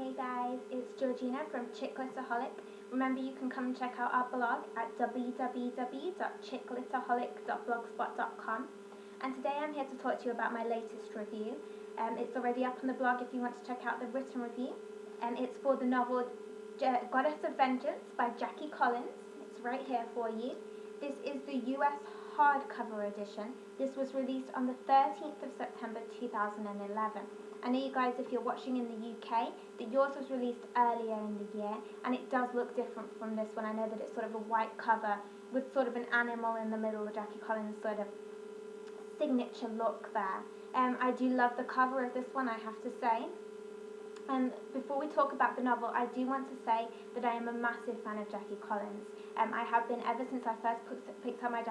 Hey guys, it's Georgina from Chicklitaholic. Remember, you can come and check out our blog at www.chicklitaholic.blogspot.com. And today I'm here to talk to you about my latest review. It's already up on the blog if you want to check out the written review. It's for the novel Goddess of Vengeance by Jackie Collins. It's right here for you. This is the US hardcover edition. This was released on the 13th of September 2011. I know you guys, if you're watching in the UK, that yours was released earlier in the year, and it does look different from this one. I know that it's sort of a white cover with sort of an animal in the middle, Jackie Collins' sort of signature look there. I do love the cover of this one, I have to say. And before we talk about the novel, I do want to say that I am a massive fan of Jackie Collins. I have been ever since I first picked up my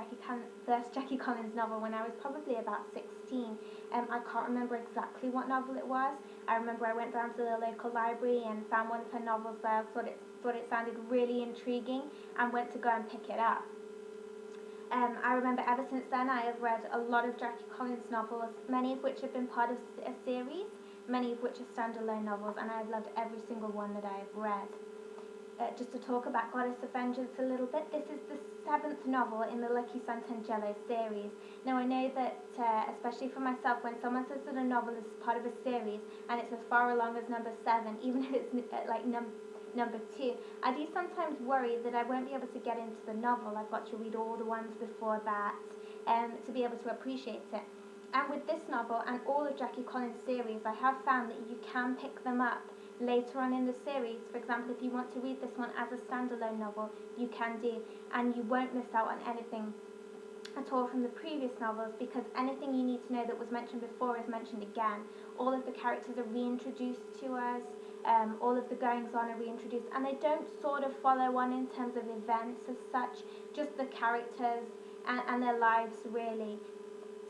first Jackie Collins novel when I was probably about 16. I can't remember exactly what novel it was. I remember I went down to the local library and found one of her novels there, thought it sounded really intriguing, and went to go and pick it up. I remember ever since then I have read a lot of Jackie Collins novels, many of which have been part of a series, many of which are standalone novels, and I've loved every single one that I have read. Just to talk about Goddess of Vengeance a little bit, this is the 7th novel in the Lucky Santangelo series. Now I know that, especially for myself, when someone says that a novel is part of a series and it's as far along as number 7, even if it's like number 2, I do sometimes worry that I won't be able to get into the novel. I've got to read all the ones before that to be able to appreciate it. And with this novel and all of Jackie Collins' series, I have found that you can pick them up later on in the series. For example, if you want to read this one as a standalone novel, you can do, and you won't miss out on anything at all from the previous novels, because anything you need to know that was mentioned before is mentioned again. All of the characters are reintroduced to us, all of the goings on are reintroduced, and they don't sort of follow on in terms of events as such, just the characters and their lives really.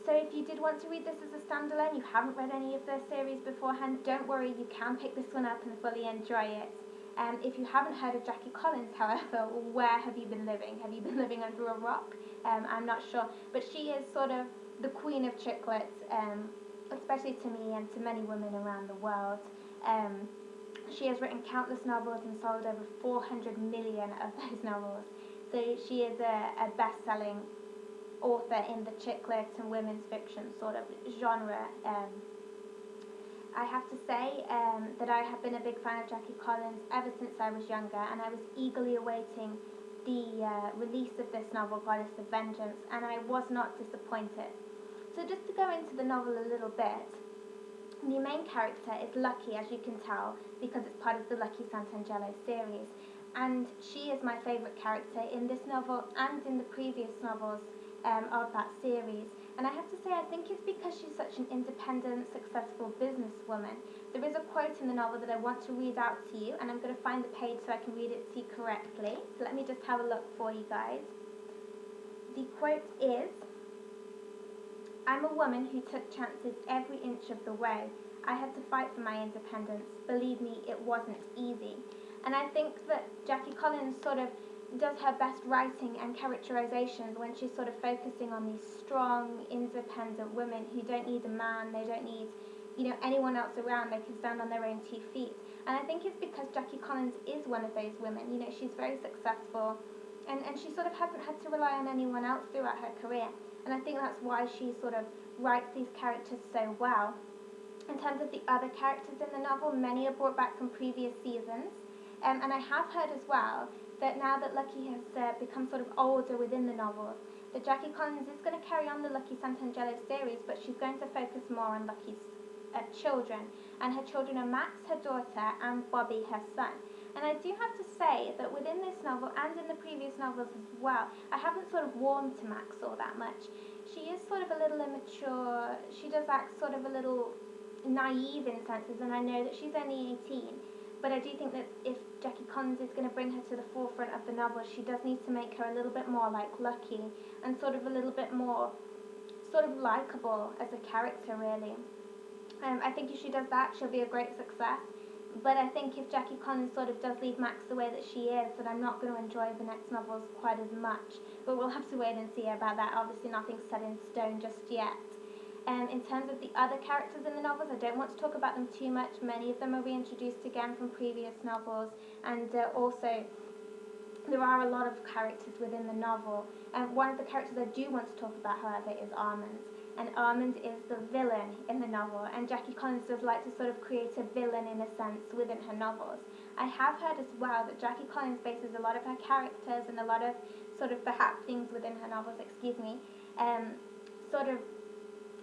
So if you did want to read this as a standalone, you haven't read any of their series beforehand, don't worry, you can pick this one up and fully enjoy it. If you haven't heard of Jackie Collins, however, where have you been living? Have you been living under a rock? I'm not sure, but she is sort of the queen of chick lit, especially to me and to many women around the world. She has written countless novels and sold over 400 million of those novels, so she is a best-selling author in the chick lit and women's fiction sort of genre. I have to say that I have been a big fan of Jackie Collins ever since I was younger, and I was eagerly awaiting the release of this novel, Goddess of Vengeance, and I was not disappointed. So just to go into the novel a little bit, the main character is Lucky, as you can tell, because it's part of the Lucky Santangelo series, and she is my favourite character in this novel and in the previous novels of that series. And I have to say, I think it's because she's such an independent, successful businesswoman. There is a quote in the novel that I want to read out to you, and I'm going to find the page so I can read it to you correctly. So let me just have a look for you guys. The quote is, "I'm a woman who took chances every inch of the way. I had to fight for my independence. Believe me, it wasn't easy." And I think that Jackie Collins sort of does her best writing and characterizations when she's sort of focusing on these strong, independent women who don't need a man, they don't need, anyone else around, they can stand on their own 2 feet. And I think it's because Jackie Collins is one of those women. She's very successful, and she sort of hasn't had to rely on anyone else throughout her career. And I think that's why she sort of writes these characters so well. In terms of the other characters in the novel, many are brought back from previous seasons. And I have heard as well that now that Lucky has become sort of older within the novels, that Jackie Collins is going to carry on the Lucky Santangelo series, but she's going to focus more on Lucky's children. And her children are Max, her daughter, and Bobby, her son. And I do have to say that within this novel and in the previous novels as well, I haven't sort of warmed to Max all that much. She is sort of a little immature, she does act sort of a little naive in senses, and I know that she's only 18. But I do think that if Jackie Collins is going to bring her to the forefront of the novel, she does need to make her a little bit more like Lucky, and sort of a little bit more sort of likeable as a character, really. I think if she does that, she'll be a great success. But I think if Jackie Collins sort of does leave Max the way that she is, then I'm not going to enjoy the next novels quite as much. But we'll have to wait and see about that. Obviously nothing's set in stone just yet. In terms of the other characters in the novels, I don't want to talk about them too much. Many of them are reintroduced again from previous novels, and also there are a lot of characters within the novel. And one of the characters I do want to talk about, however, is Armand. And Armand is the villain in the novel, and Jackie Collins does like to sort of create a villain in a sense within her novels. I have heard as well that Jackie Collins bases a lot of her characters and a lot of sort of the happenings within her novels, sort of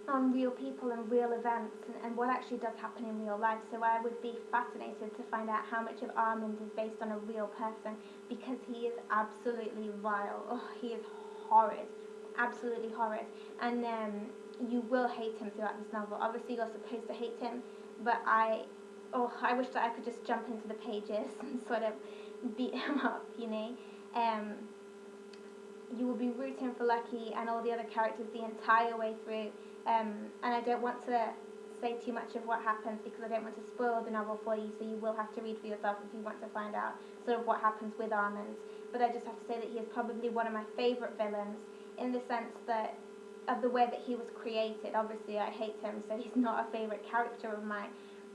on real people and real events and what actually does happen in real life. So I would be fascinated to find out how much of Armand is based on a real person, because he is absolutely vile. Oh, he is horrid, absolutely horrid. And you will hate him throughout this novel. Obviously you're supposed to hate him, but I wish that I could just jump into the pages and sort of beat him up, you know. You will be rooting for Lucky and all the other characters the entire way through. And I don't want to say too much of what happens because I don't want to spoil the novel for you, so you will have to read for yourself if you want to find out sort of what happens with Armand. But I just have to say that he is probably one of my favourite villains, in the sense that of the way that he was created. Obviously I hate him, so he's not a favourite character of mine.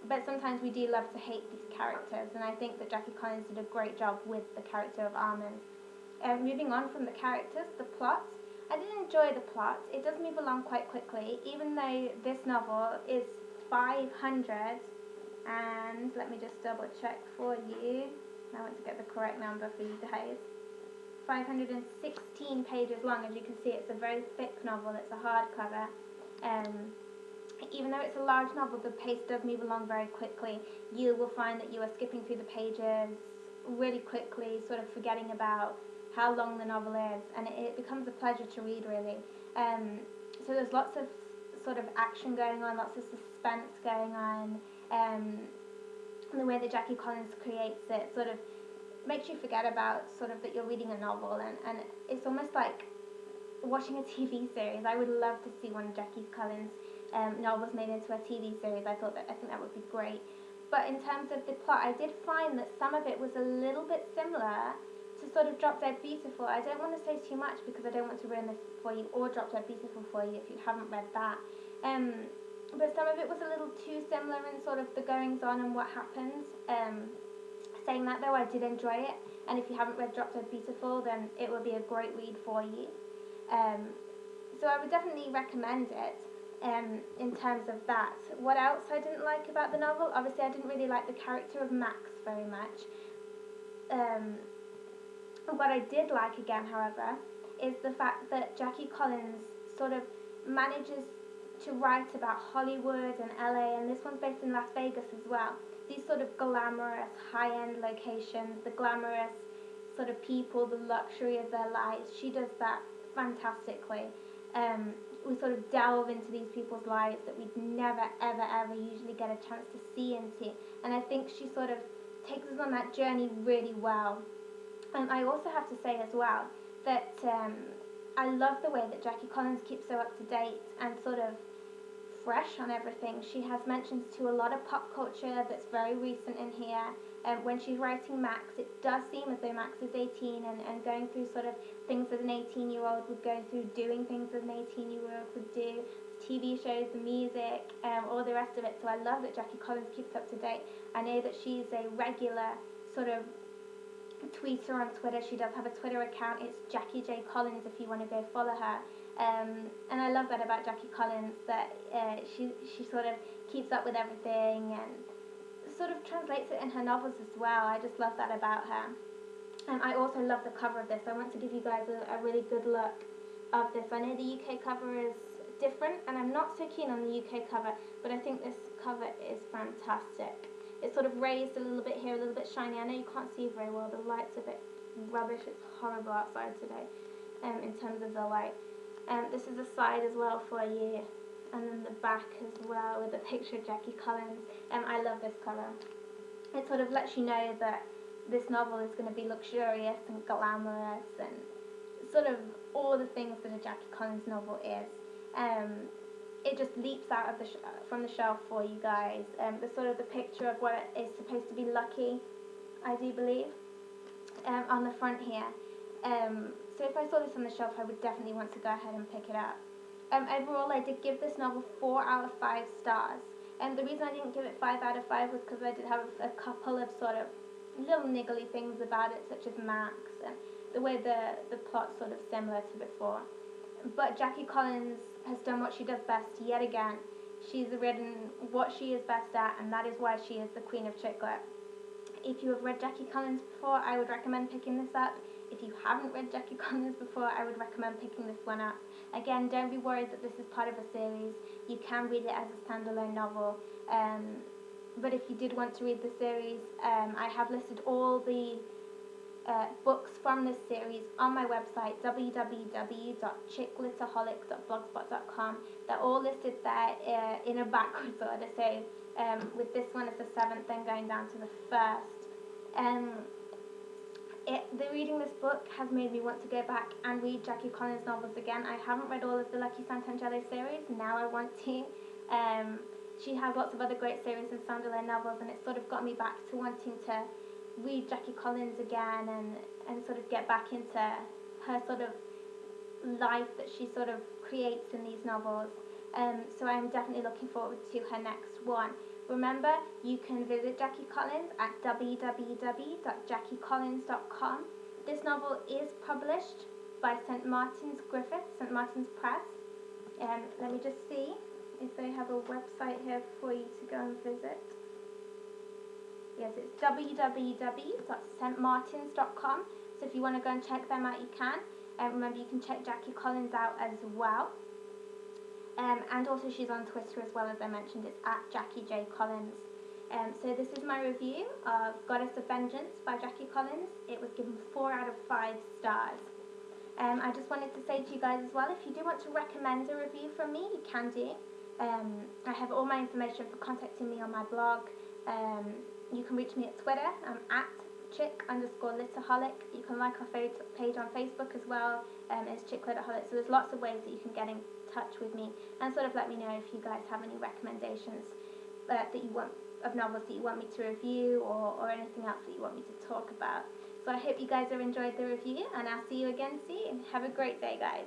But sometimes we do love to hate these characters, and I think that Jackie Collins did a great job with the character of Armand. Moving on from the characters, the plot. I did enjoy the plot. It does move along quite quickly, even though this novel is 500, and let me just double check for you. I want to get the correct number for you guys. 516 pages long. As you can see, it's a very thick novel. It's a hardcover. Even though it's a large novel, the pace does move along very quickly. You will find that you are skipping through the pages really quickly, sort of forgetting about how long the novel is, and it becomes a pleasure to read, really. So there's lots of sort of action going on, lots of suspense going on. The way that Jackie Collins creates it sort of makes you forget about sort of that you're reading a novel, and it's almost like watching a TV series. I would love to see one of Jackie Collins' novels made into a TV series. I think that would be great. But in terms of the plot, I did find that some of it was a little bit similar to sort of Drop Dead Beautiful. I don't want to say too much because I don't want to ruin this for you, or Drop Dead Beautiful for you if you haven't read that. But some of it was a little too similar in sort of the goings on and what happens. Saying that though, I did enjoy it, and if you haven't read Drop Dead Beautiful, then it will be a great read for you. So I would definitely recommend it. In terms of that, what else I didn't like about the novel? Obviously, I didn't really like the character of Max very much. What I did like again, however, is the fact that Jackie Collins sort of manages to write about Hollywood and LA, and this one's based in Las Vegas as well. These sort of glamorous, high-end locations, the glamorous sort of people, the luxury of their lives. She does that fantastically. We sort of delve into these people's lives that we'd never, ever, ever usually get a chance to see into. And I think she sort of takes us on that journey really well. And I also have to say as well that I love the way that Jackie Collins keeps so up to date and sort of fresh on everything. She has mentions to a lot of pop culture that's very recent in here. When she's writing Max, it does seem as though Max is 18 and going through sort of things that an 18-year-old would go through, doing things that an 18-year-old would do, TV shows, the music, all the rest of it. So I love that Jackie Collins keeps up to date. I know that she's a regular sort of tweeter on Twitter. She does have a Twitter account. It's Jackie J. Collins if you want to go follow her. And I love that about Jackie Collins, that she sort of keeps up with everything and sort of translates it in her novels as well. I just love that about her. I also love the cover of this. I want to give you guys a really good look of this. I know the UK cover is different, and I'm not so keen on the UK cover, but I think this cover is fantastic. It's sort of raised a little bit here, a little bit shiny. I know you can't see very well. The light's a bit rubbish. It's horrible outside today in terms of the light. This is the side as well for you, and then the back as well with a picture of Jackie Collins. I love this cover. It sort of lets you know that this novel is going to be luxurious and glamorous and sort of all the things that a Jackie Collins novel is. It just leaps out of from the shelf for you guys. The sort of the picture of what is supposed to be Lucky, I do believe, on the front here. So if I saw this on the shelf, I would definitely want to go ahead and pick it up. Overall, I did give this novel 4 out of 5 stars. And the reason I didn't give it 5 out of 5 was because I did have a couple of sort of little niggly things about it, such as Max and the way the plot's sort of similar to before. But Jackie Collins has done what she does best yet again. She's written what she is best at, and that is why she is the queen of chick lit. If you have read Jackie Collins before, I would recommend picking this up. If you haven't read Jackie Collins before, I would recommend picking this one up. Again, don't be worried that this is part of a series. You can read it as a standalone novel. But if you did want to read the series, I have listed all the books from this series on my website, www.chicklitaholic.blogspot.com. They're all listed there in a backwards order. So with this one, it's the 7th, then going down to the 1st. Reading this book has made me want to go back and read Jackie Collins novels again. I haven't read all of the Lucky Santangelo series. Now I want to. She has lots of other great series and standalone novels, and it sort of got me back to wanting to read Jackie Collins again and sort of get back into her sort of life that she sort of creates in these novels. So I'm definitely looking forward to her next one. Remember, you can visit Jackie Collins at www.jackiecollins.com. This novel is published by St. Martin's Press. Let me just see if they have a website here for you to go and visit. Yes, it's www.stmartins.com. So if you want to go and check them out, you can. Remember, you can check Jackie Collins out as well. And also she's on Twitter as well, as I mentioned. It's at Jackie J. Collins. So this is my review of Goddess of Vengeance by Jackie Collins. It was given 4 out of 5 stars. I just wanted to say to you guys as well, if you do want to recommend a review from me, you can do. I have all my information for contacting me on my blog. You can reach me at Twitter. I'm at chick_litaholic. You can like our page on Facebook as well. It's chicklitaholic. So there's lots of ways that you can get in touch with me and sort of let me know if you guys have any recommendations that you want of novels that you want me to review or anything else that you want me to talk about. So I hope you guys have enjoyed the review, and I'll see you again soon. Have a great day, guys.